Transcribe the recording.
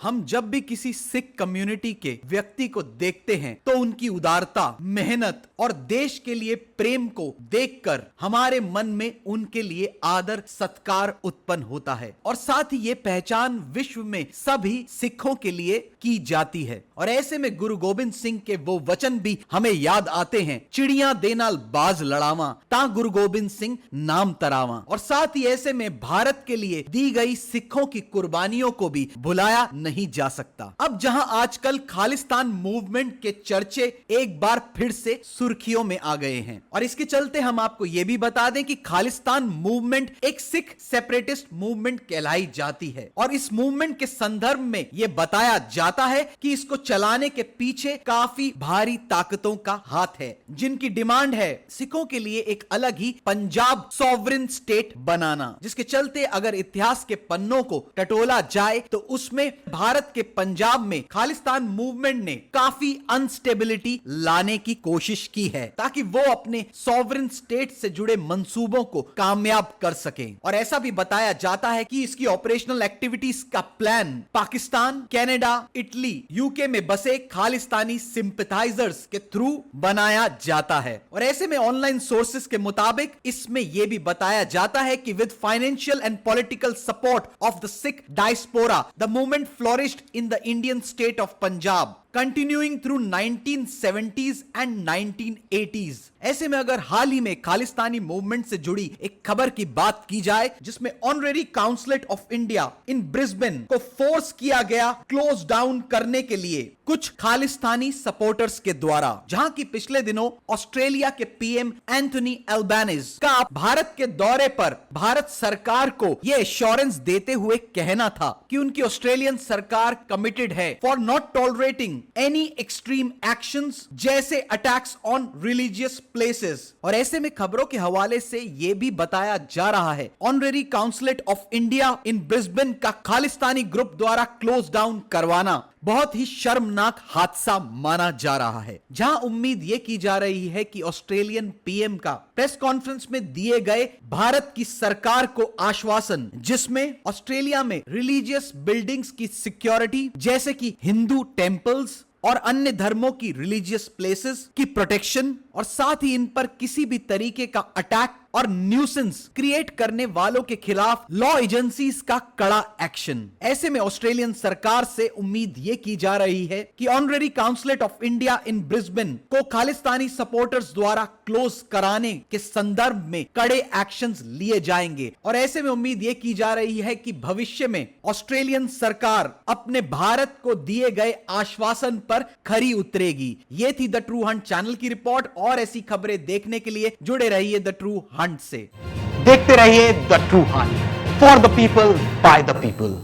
हम जब भी किसी सिख कम्युनिटी के व्यक्ति को देखते हैं तो उनकी उदारता, मेहनत और देश के लिए प्रेम को देखकर हमारे मन में उनके लिए आदर सत्कार उत्पन्न होता है और साथ ही ये पहचान विश्व में सभी सिखों के लिए की जाती है। और ऐसे में गुरु गोबिंद सिंह के वो वचन भी हमें याद आते हैं, चिड़िया देनाल बाज लड़ावा ता गुरु गोबिंद सिंह नाम तरावा। और साथ ही ऐसे में भारत के लिए दी गई सिखों की कुर्बानियों को भी भुलाया नहीं जा सकता। अब जहां आजकल खालिस्तान मूवमेंट के चर्चे एक बार फिर से सुर्खियों में आ गए हैं और इसके चलते हम आपको यह भी बता दें कि खालिस्तान मूवमेंट एक सिख सेपरेटिस्ट मूवमेंट कहलाई जाती है और इस मूवमेंट के संदर्भ में यह बताया जाता है कि इसको चलाने के पीछे काफी भारी ताकतों का हाथ है, जिनकी डिमांड है सिखों के लिए एक अलग ही पंजाब सॉवरेन स्टेट बनाना, जिसके चलते अगर इतिहास के पन्नों को टटोला जाए तो उसमें भारत के पंजाब में खालिस्तान मूवमेंट ने काफी अनस्टेबिलिटी लाने की कोशिश की है ताकि वो अपने सॉवरेन स्टेट से जुड़े मंसूबों को कामयाब कर सके। और ऐसा भी बताया जाता है कि इसकी ऑपरेशनल एक्टिविटीज का plan Pakistan, Canada, Italy, UK में बसे खालिस्तानी सिंपैथाइजर्स के थ्रू बनाया जाता है। और ऐसे में ऑनलाइन सोर्सेस के मुताबिक इसमें यह भी बताया जाता है कि with financial and political support of the Sikh diaspora the movement flourished in the Indian state of Punjab continuing through 1970s and 1980s। ऐसे में अगर हाल ही में खालिस्तानी मूवमेंट से जुड़ी एक खबर की बात की जाए जिसमें honorary consulate of India in Brisbane को फोर्स किया गया क्लोज डाउन करने के लिए कुछ खालिस्तानी सपोर्टर्स के द्वारा, जहां की पिछले दिनों ऑस्ट्रेलिया के पीएम एंथोनी अल्बानीज का भारत के दौरे पर भारत सरकार को यह एश्योरेंस देते हुए कहना था कि उनकी ऑस्ट्रेलियन सरकार कमिटेड है for not tolerating any extreme actions जैसे अटैक्स ऑन रिलीजियस प्लेसेस। और ऐसे में खबरों के हवाले से यह भी बताया जा रहा है honorary consulate of India in Brisbane का खालिस्तानी ग्रुप द्वारा क्लोज डाउन करवाना बहुत ही शर्मनाक हादसा माना जा रहा है, जहां उम्मीद यह की जा रही है कि ऑस्ट्रेलियन पीएम का प्रेस कॉन्फ्रेंस में दिए गए भारत की सरकार को आश्वासन, जिसमें ऑस्ट्रेलिया में रिलीजियस बिल्डिंग्स की सिक्योरिटी जैसे कि हिंदू टेंपल्स और अन्य धर्मों की रिलीजियस प्लेसेस की प्रोटेक्शन और साथ ही इन पर किसी भी तरीके का अटैक और न्यूसेंस क्रिएट करने वालों के खिलाफ लॉ एजेंसीज का कड़ा एक्शन। ऐसे में ऑस्ट्रेलियन सरकार से उम्मीद यह की जा रही है कि honorary consulate of India in Brisbane को खालिस्तानी सपोर्टर्स द्वारा क्लोज कराने के संदर्भ में कड़े एक्शंस लिए जाएंगे। और ऐसे में उम्मीद यह की जा रही है कि भविष्य में ऑस्ट्रेलियन सरकार अपने भारत को दिए गए आश्वासन पर खरी उतरेगी। ये थी द ट्रू हंट चैनल की रिपोर्ट और ऐसी खबरें देखने के लिए जुड़े रहिए द ट्रू हंट से। देखते रहिए the true Hunt, for the people, by the people.